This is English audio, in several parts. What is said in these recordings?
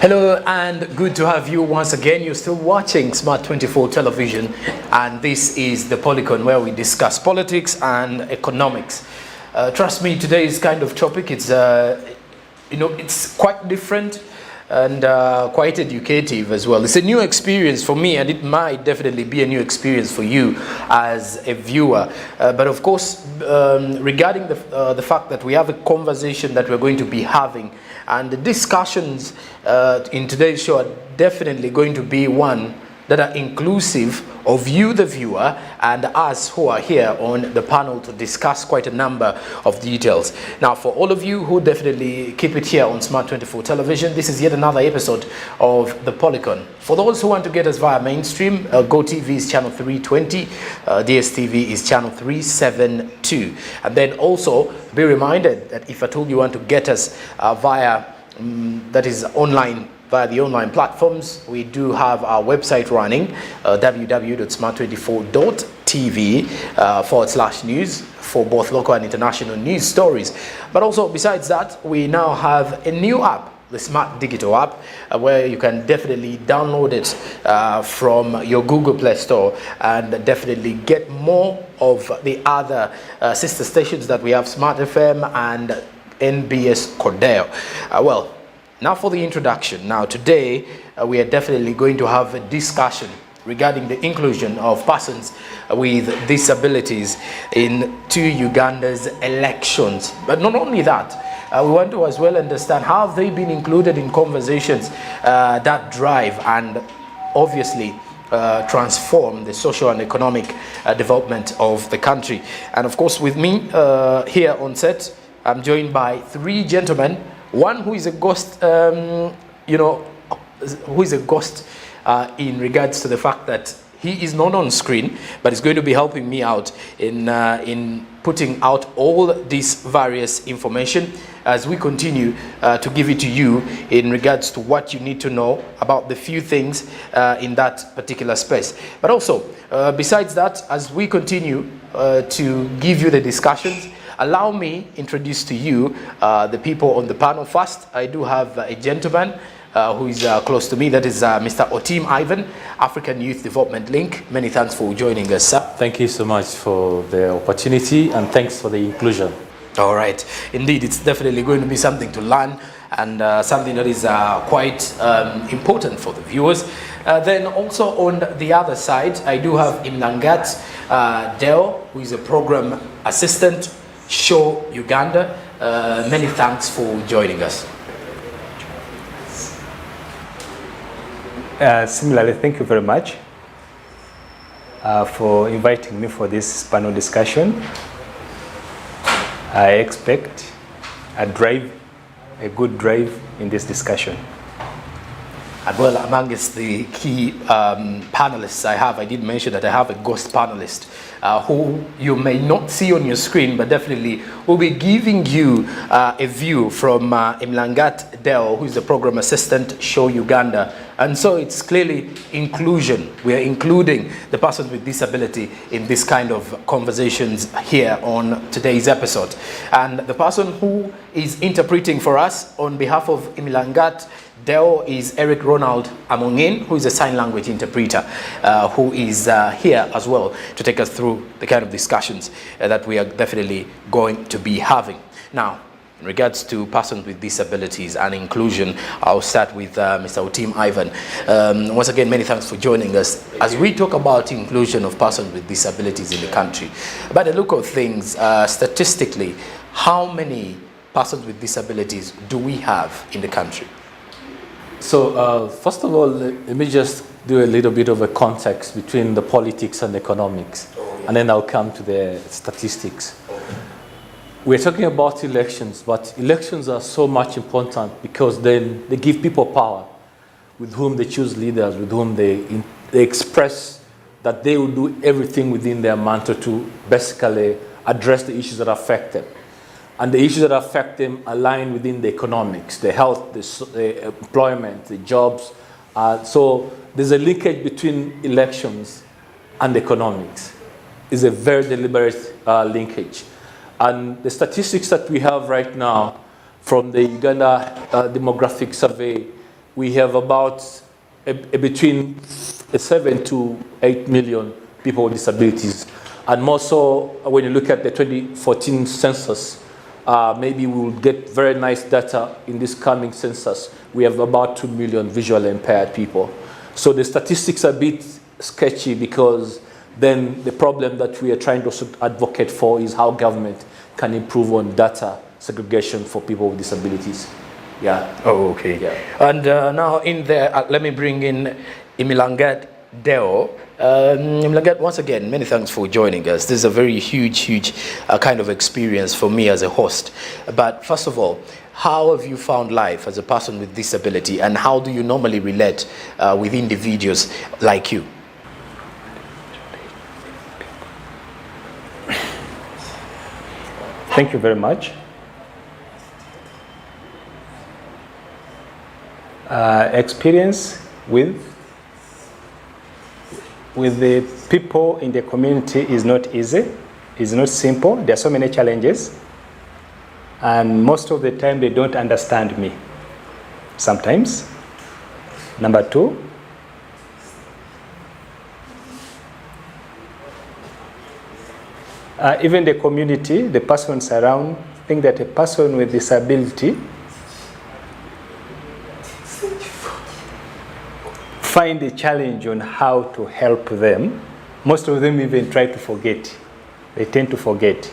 Hello and good to have you once again. You're still watching Smart 24 television, and this is the Policon, where we discuss politics and economics. Trust me, today's kind of topic, it's quite different and quite educative as well. It's a new experience for me, and it might definitely be a new experience for you as a viewer. But of course, regarding the fact that we have a conversation that we're going to be having, and the discussions in today's show are definitely going to be one that are inclusive of you, the viewer, and us who are here on the panel to discuss quite a number of details. Now, for all of you who definitely keep it here on Smart 24 television, this is yet another episode of the Policon. For those who want to get us via mainstream, GOTV is channel 320, DSTV is channel 372. And then also be reminded that if at all you want to get us via, that is online, via the online platforms, we do have our website running, www.smart24.tv/news for both local and international news stories. But also, besides that, we now have a new app, the Smart Digital app, where you can definitely download it from your Google Play Store and definitely get more of the other sister stations that we have, Smart FM and NBS Cordell. Now for the introduction. Now today we are definitely going to have a discussion regarding the inclusion of persons with disabilities into Uganda's elections. But not only that, we want to as well understand how have they been included in conversations that drive and obviously transform the social and economic development of the country. And of course, with me here on set, I'm joined by three gentlemen. One who is a ghost, in regards to the fact that he is not on screen, but is going to be helping me out in putting out all these various information as we continue to give it to you in regards to what you need to know about the few things in that particular space. But also, besides that, as we continue to give you the discussions, allow me introduce to you the people on the panel. First, I do have a gentleman who is close to me. That is Mr. Otim Ivan, African Youth Development Link. Many thanks for joining us, sir. Thank you so much for the opportunity, and thanks for the inclusion. All right. Indeed, it's definitely going to be something to learn and something that is quite important for the viewers. Then also on the other side, I do have Imlangat Deo, who is a program assistant, Show Uganda. Many thanks for joining us. Similarly, thank you very much for inviting me for this panel discussion. I expect a good drive in this discussion. And well, amongst the key panelists I did mention that I have a ghost panelist who you may not see on your screen, but definitely will be giving you a view from Imlangat Deo, who is the program assistant, Show Uganda. And so it's clearly inclusion. We are including the persons with disability in this kind of conversations here on today's episode. And the person who is interpreting for us on behalf of Imlangat Deo is Eric Ronald Amongin, who is a sign language interpreter, who is here as well to take us through the kind of discussions that we are definitely going to be having. Now, in regards to persons with disabilities and inclusion, I'll start with Mr. Otim Ivan. Once again, many thanks for joining us as we talk about inclusion of persons with disabilities in the country. By the look of things, statistically, how many persons with disabilities do we have in the country? So first of all, let me just do a little bit of a context between the politics and economics, and then I'll come to the statistics. We're talking about elections, but elections are so much important because then they give people power with whom they choose leaders, with whom they express that they will do everything within their mantle to basically address the issues that affect them. And the issues that affect them align within the economics, the health, the employment, the jobs. So there's a linkage between elections and economics. It's a very deliberate linkage. And the statistics that we have right now from the Uganda Demographic Survey we have about between 7 to 8 million people with disabilities. And more so, when you look at the 2014 census, maybe we will get very nice data in this coming census. We have about 2 million visually impaired people. So the statistics are a bit sketchy, because then the problem that we are trying to advocate for is how government can improve on data segregation for people with disabilities. Yeah. Oh, okay. Yeah. And now in there, let me bring in Imilangat Deo. Imilangat, once again, many thanks for joining us. This is a very huge kind of experience for me as a host. But first of all, how have you found life as a person with disability, and how do you normally relate with individuals like you? Thank you very much. Experience with the people in the community is not easy. It's not simple. There are so many challenges, and most of the time they don't understand me. Sometimes. Number two, even the community, the persons around, think that a person with disability find a challenge on how to help them. Most of them even try to forget. They tend to forget.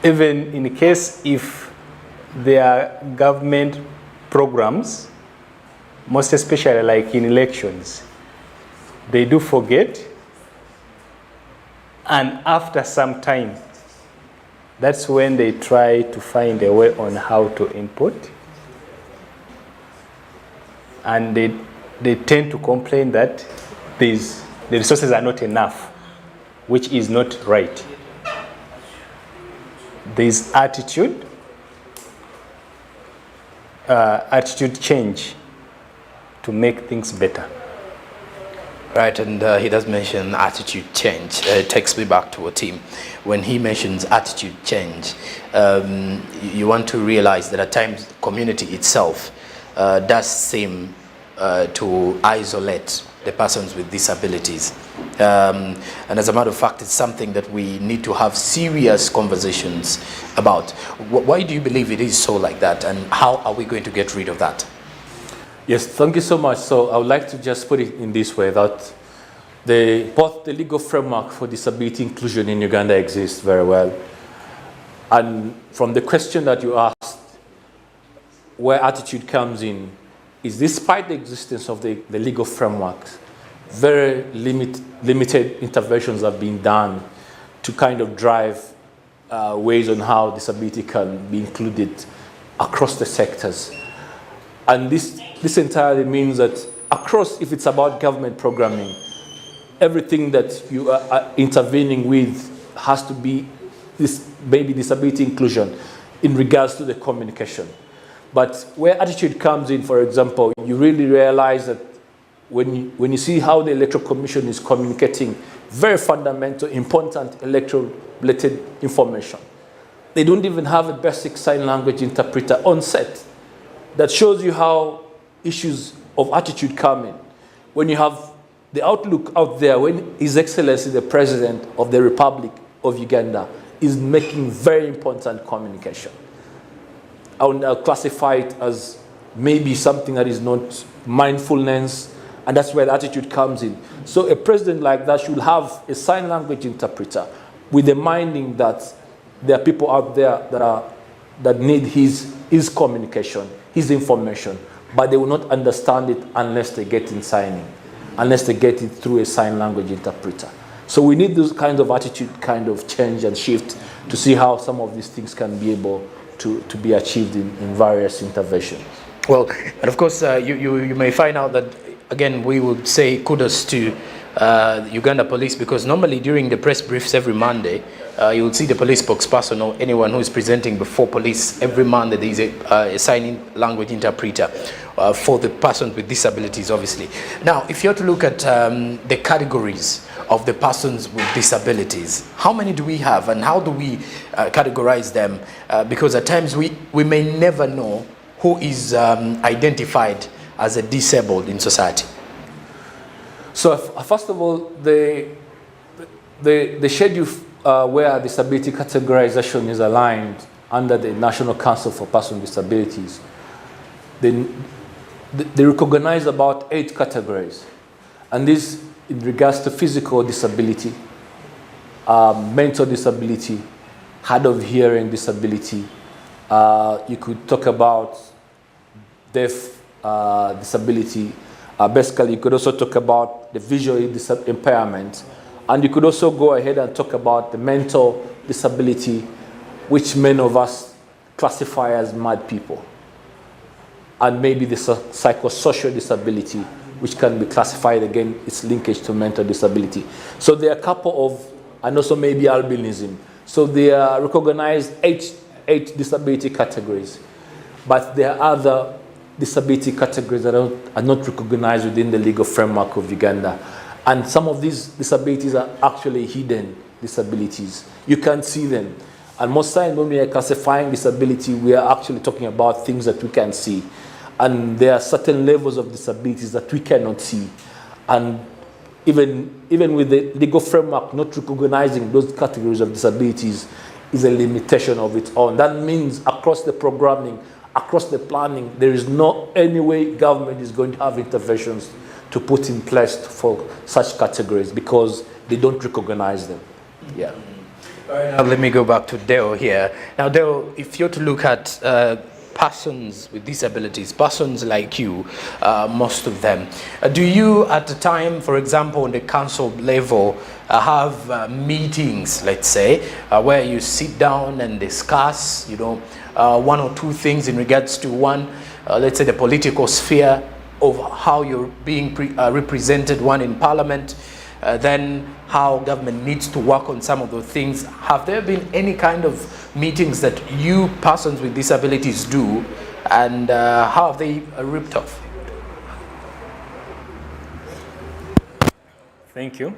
Even in case if there are government programs, most especially like in elections, they do forget. And after some time, that's when they try to find a way on how to input. And they tend to complain that the resources are not enough, which is not right. There's attitude change to make things better. Right, and he does mention attitude change. It takes me back to a team. When he mentions attitude change, you want to realize that at times community itself does seem to isolate the persons with disabilities. And as a matter of fact, it's something that we need to have serious conversations about. Why do you believe it is so like that, and how are we going to get rid of that? Yes, thank you so much. So I would like to just put it in this way, that both the legal framework for disability inclusion in Uganda exists very well. And from the question that you asked, where attitude comes in, is despite the existence of the legal frameworks, very limited interventions have been done to kind of drive ways on how disability can be included across the sectors. And this entirely means that across, if it's about government programming, everything that you are intervening with has to be this maybe disability inclusion in regards to the communication. But where attitude comes in, for example, you really realize that when you see how the Electoral Commission is communicating very fundamental, important electoral-related information, they don't even have a basic sign language interpreter on set. That shows you how issues of attitude come in. When you have the outlook out there, when His Excellency the President of the Republic of Uganda is making very important communication. I'll classify it as maybe something that is not mindfulness, and that's where the attitude comes in. So a president like that should have a sign language interpreter with the minding that there are people out there that need his communication, his information, but they will not understand it unless they get in signing, unless they get it through a sign language interpreter. So we need this kind of attitude kind of change and shift to see how some of these things can be able to be achieved in various interventions. Well, and of course, you may find out that, again, we would say kudos to Uganda Police, because normally during the press briefs every Monday, you will see the police spokesperson or anyone who is presenting before police every Monday. There is a sign language interpreter for the persons with disabilities, obviously. Now, if you have to look at the categories of the persons with disabilities, how many do we have, and how do we categorize them? Because at times we may never know who is identified as a disabled in society? So first of all, the schedule where disability categorization is aligned under the National Council for Persons with Disabilities, they recognize about 8 categories. And this in regards to physical disability, mental disability, hard of hearing disability. You could talk about deaf disability. Basically, you could also talk about the visual impairment. And you could also go ahead and talk about the mental disability, which many of us classify as mad people. And maybe the psychosocial disability, which can be classified again, its linkage to mental disability. So there are a couple of, and also maybe albinism. So they are recognized 8 disability categories. But there are other disability categories that are not recognized within the legal framework of Uganda. And some of these disabilities are actually hidden disabilities. You can't see them. And most times when we are classifying disability, we are actually talking about things that we can see. And there are certain levels of disabilities that we cannot see. And even with the legal framework not recognizing those categories of disabilities is a limitation of its own. That means across the programming, across the planning, there is no any way government is going to have interventions to put in place for such categories because they don't recognize them. Yeah. All right, now let me go back to Deo here. Now, Deo, if you're to look at persons with disabilities, persons like you, most of them, do you at the time, for example, on the council level, have meetings, let's say, where you sit down and discuss, one or two things in regards to one, let's say the political sphere of how you're being represented, one in parliament, then how government needs to work on some of those things? Have there been any kind of meetings that you persons with disabilities do, and how have they ripped off? Thank you.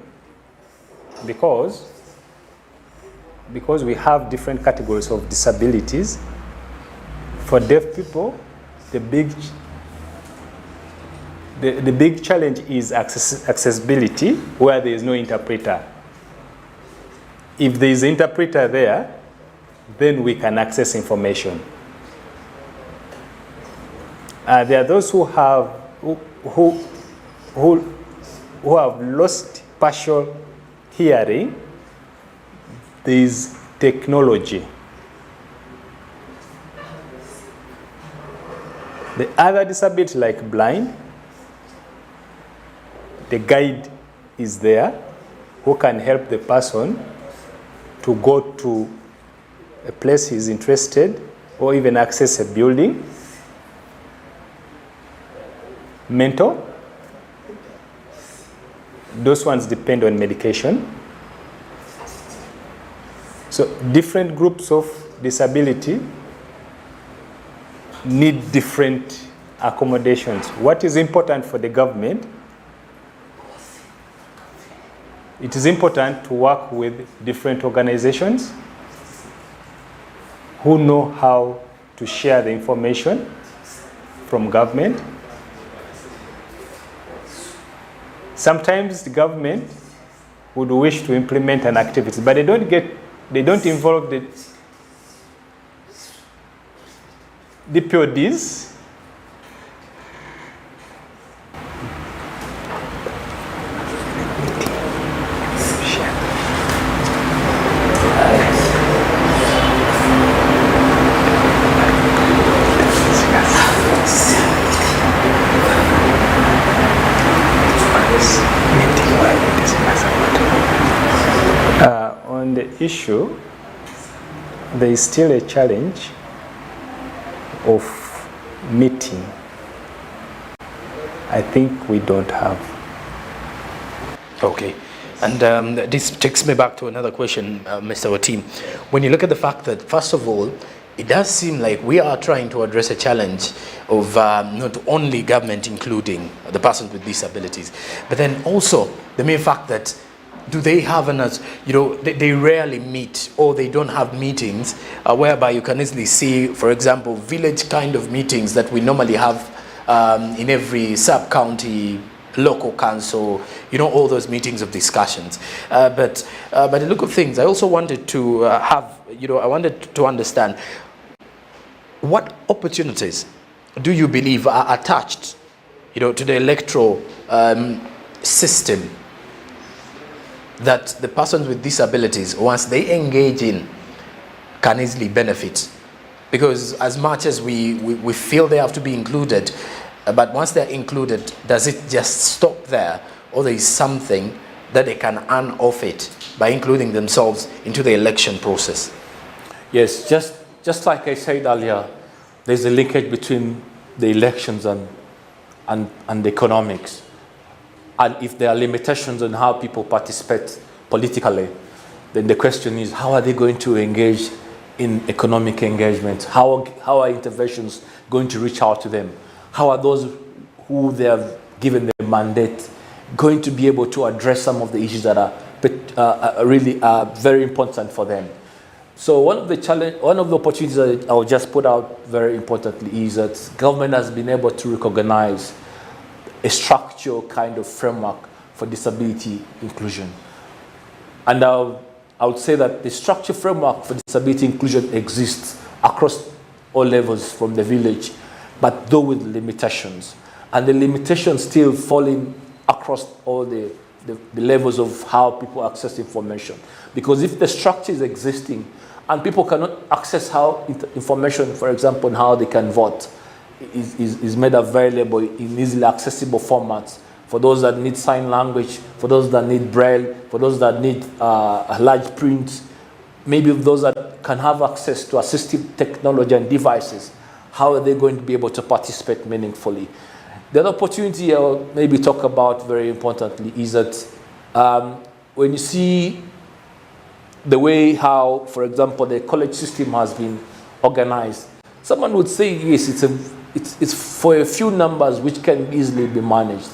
Because we have different categories of disabilities. For deaf people, the big challenge is accessibility, where there is no interpreter. If there is an interpreter there, then we can access information. There are those who have lost partial hearing. There is technology. The other disability, like blind, the guide is there who can help the person to go to a place he's interested or even access a building. Mental, those ones depend on medication. So different groups of disability need different accommodations. What is important for the government? It is important to work with different organizations who know how to share the information from government. Sometimes the government would wish to implement an activity, but they don't involve the DPODs. On the issue, there is still a challenge of meeting. I think we don't have. Okay. And this takes me back to another question, Mr. Otim. When you look at the fact that, first of all, it does seem like we are trying to address a challenge of not only government including the persons with disabilities, but then also the mere fact that do they have they rarely meet, or they don't have meetings whereby you can easily see, for example, village kind of meetings that we normally have in every sub-county local council, all those meetings of discussions. But by the look of things, I also wanted to I wanted to understand what opportunities do you believe are attached, to the electoral system that the persons with disabilities, once they engage in, can easily benefit? Because as much as we feel they have to be included, but once they're included, does it just stop there, or there is something that they can earn off it by including themselves into the election process? Yes, just like I said earlier, there's a linkage between the elections and the economics. And if there are limitations on how people participate politically, then the question is, how are they going to engage in economic engagement? How are interventions going to reach out to them? How are those who they have given the mandate going to be able to address some of the issues that are really very important for them? So one of the opportunities that I'll just put out very importantly is that government has been able to recognize a structural kind of framework for disability inclusion. And I would say that the structural framework for disability inclusion exists across all levels from the village, but though with limitations. And the limitations still falling across all the levels of how people access information. Because if the structure is existing and people cannot access how information, for example, on how they can vote, is made available in easily accessible formats for those that need sign language, for those that need braille, for those that need a large print, maybe those that can have access to assistive technology and devices, how are they going to be able to participate meaningfully? The other opportunity I'll maybe talk about very importantly is that when you see the way how, for example, the college system has been organized, someone would say, yes, it's for a few numbers which can easily be managed.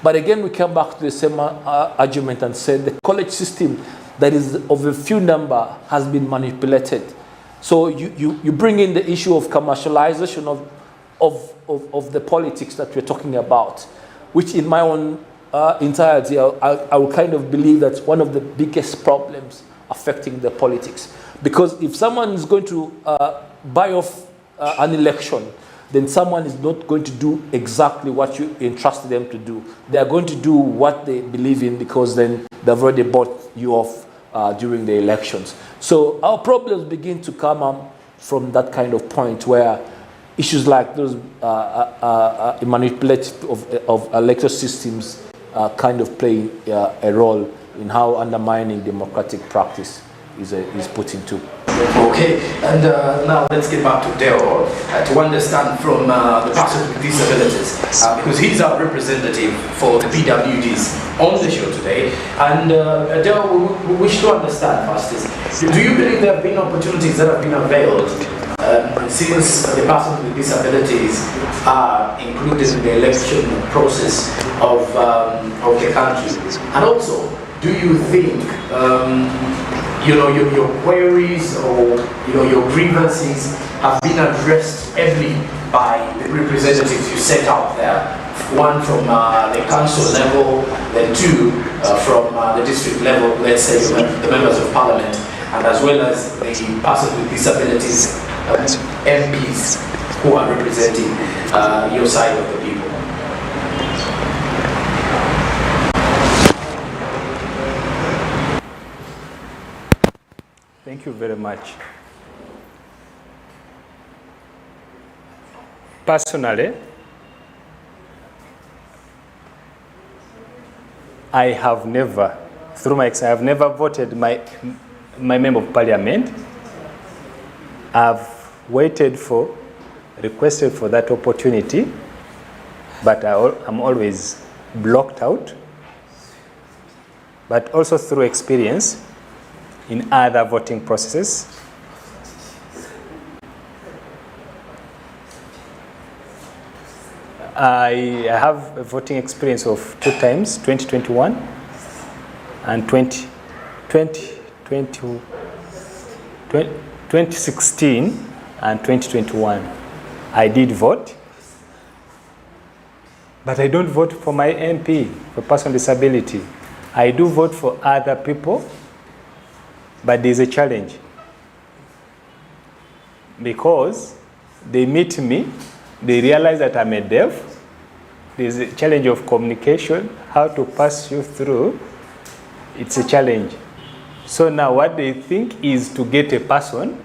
But again, we come back to the same argument and say the college system that is of a few number has been manipulated. So you bring in the issue of commercialization of the politics that we're talking about, which in my own entirety, I would kind of believe that's one of the biggest problems affecting the politics. Because if someone is going to buy off an election, then someone is not going to do exactly what you entrusted them to do. They are going to do what they believe in because then they've already bought you off during the elections. So our problems begin to come up from that kind of point where issues like those manipulation of electoral systems kind of play a role in how undermining democratic practice is put into. Okay, and now let's get back to Dale to understand from the person with disabilities, because he's our representative for the PWDs on the show today. And Dale, we wish to understand first is, do you believe there have been opportunities that have been availed since the persons with disabilities are included in the election process of the country? And also, do you think your queries or your grievances have been addressed heavily by the representatives you set out there? One from the council level, then two from the district level, let's say the members of parliament, and as well as the persons with disabilities MPs who are representing your side of the people. Thank you very much. Personally, I have never, through my experience, I have never voted my member of parliament. I've waited for, requested for that opportunity, but I'm always blocked out. But also through experience in other voting processes, I have a voting experience of 2 times, 2021 and 2016 and 2021, I did vote. But I don't vote for my MP, for person with disability. I do vote for other people, but there's a challenge. Because they meet me, they realize that I'm a deaf. There's a challenge of communication, how to pass you through. It's a challenge. So now what they think is to get a person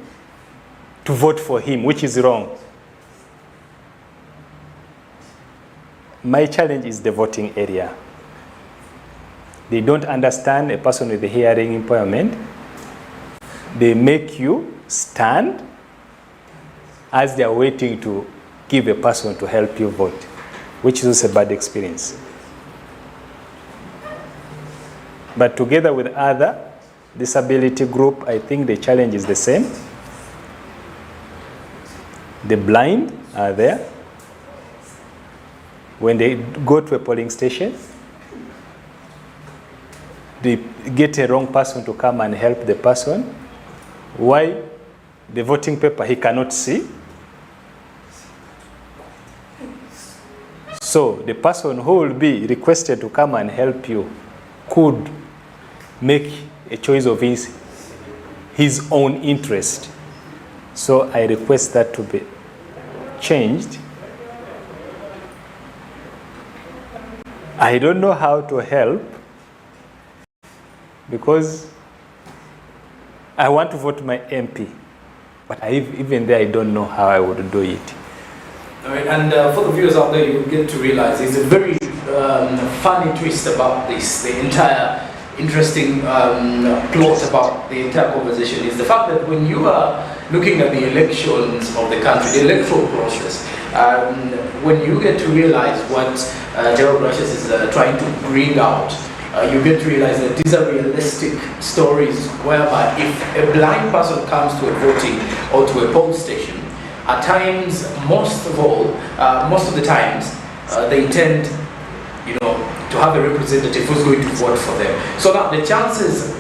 to vote for him, which is wrong. My challenge is the voting area. They don't understand a person with a hearing impairment. They make you stand as they are waiting to give a person to help you vote, which is a bad experience. But together with other disability group, I think the challenge is the same. The blind are there. When they go to a polling station, they get a wrong person to come and help the person. Why? The voting paper he cannot see. So the person who will be requested to come and help you could make a choice of his own interest. So I request that to be changed. I don't know how to help because I want to vote my MP, but even there I don't know how I would do it. All right, and for the viewers out there, you will get to realize there's a very funny twist about this. The entire interesting plot about the entire conversation is the fact that when you are looking at the elections of the country, the electoral process, when you get to realize what Gerald Gracious is trying to bring out, you get to realize that these are realistic stories whereby if a blind person comes to a voting or to a poll station, at times, most of the times, they tend, to have a representative who's going to vote for them. So now the chances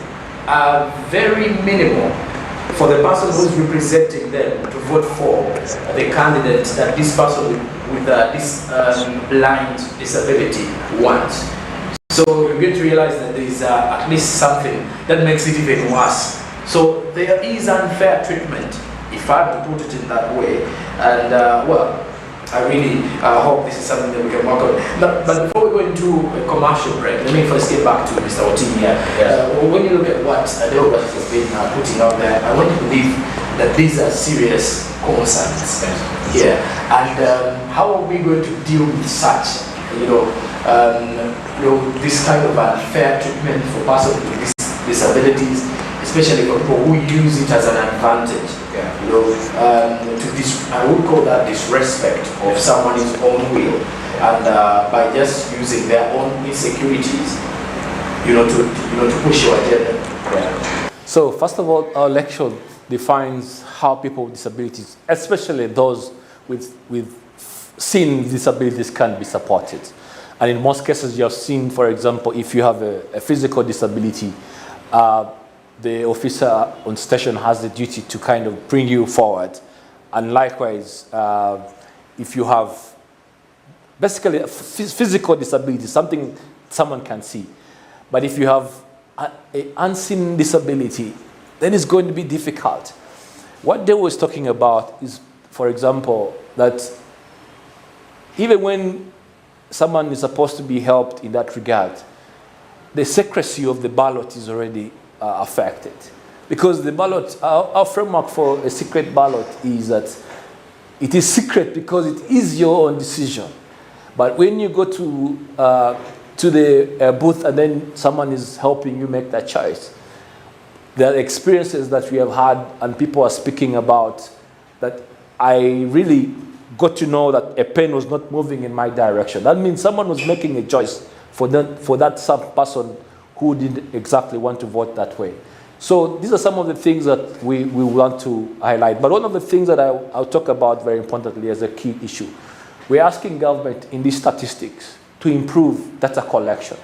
are very minimal for the person who's representing them to vote for the candidate that this person with this blind disability wants. So you get to realize that there is at least something that makes it even worse. So there is unfair treatment, if I have to put it in that way. And well, I really hope this is something that we can work on. But before we go into a commercial break, let me first get back to Mr. Otim here. When you look at what the organization has been putting out there, I want to believe that these are serious concerns. Yeah. And how are we going to deal with such, this kind of unfair treatment for persons with disabilities, especially for people who use it as an advantage? I would call that disrespect of someone's own will, and by just using their own insecurities, to push your agenda. Yeah. So first of all, our lecture defines how people with disabilities, especially those with seeing disabilities, can be supported. And in most cases, you have seen, for example, if you have a physical disability, the officer on station has the duty to kind of bring you forward. And likewise, if you have basically a physical disability, something someone can see. But if you have an unseen disability, then it's going to be difficult. What they was talking about is, for example, that even when someone is supposed to be helped in that regard, the secrecy of the ballot is already affected. Because the ballot, our framework for a secret ballot is that it is secret because it is your own decision. But when you go to the booth and then someone is helping you make that choice, there are experiences that we have had and people are speaking about that I really got to know that a pen was not moving in my direction. That means someone was making a choice for that some person who didn't exactly want to vote that way. So these are some of the things that we want to highlight. But one of the things that I'll talk about very importantly as a key issue, we're asking government in these statistics to improve data collection.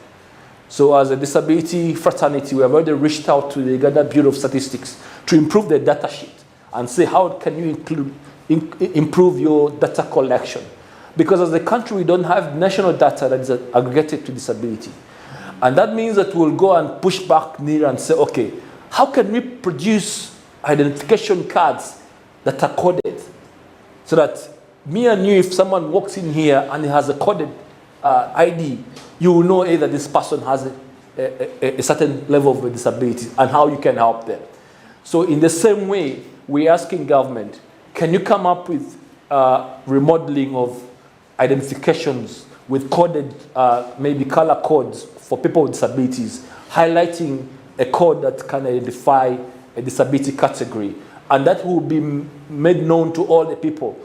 So as a disability fraternity, we have already reached out to the Uganda Bureau of Statistics to improve the data sheet and say, how can you improve your data collection? Because as a country, we don't have national data that is aggregated to disability. And that means that we'll go and push back near and say, okay, how can we produce identification cards that are coded so that me and you, if someone walks in here and he has a coded ID, you will know either this person has a certain level of disability and how you can help them. So in the same way, we're asking government, can you come up with remodeling of identifications with coded, maybe color codes for people with disabilities, highlighting a code that can identify a disability category, and that will be made known to all the people,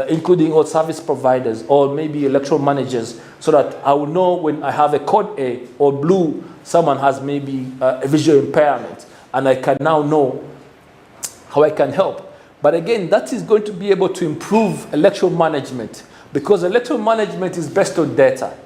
including all service providers or maybe electoral managers, so that I will know when I have a code A or blue, someone has maybe a visual impairment, and I can now know how I can help. But again, that is going to be able to improve electoral management, because electoral management is based on data.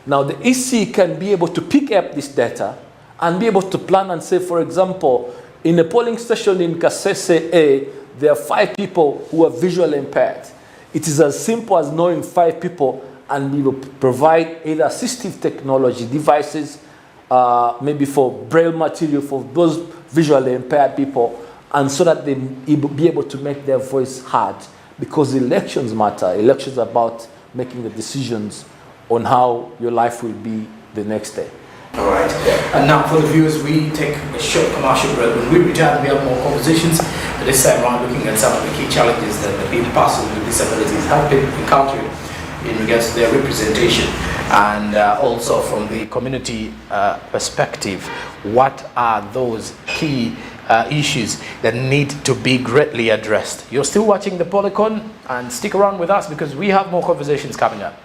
Now the EC can be able to pick up this data and be able to plan and say, for example, in a polling station in Kasese A, there are 5 people who are visually impaired. It is as simple as knowing 5 people, and we will provide either assistive technology devices, maybe for braille material for those visually impaired people, and so that they be able to make their voice heard. Because elections matter. Elections are about making the decisions on how your life will be the next day. All right. And now for the viewers, we take a short commercial break. When we return, we have more conversations. This time around, looking at some of the key challenges that the people with disabilities have been encountering in regards to their representation, and also from the community perspective, what are those key issues that need to be greatly addressed. You're still watching the Policon, and stick around with us because we have more conversations coming up.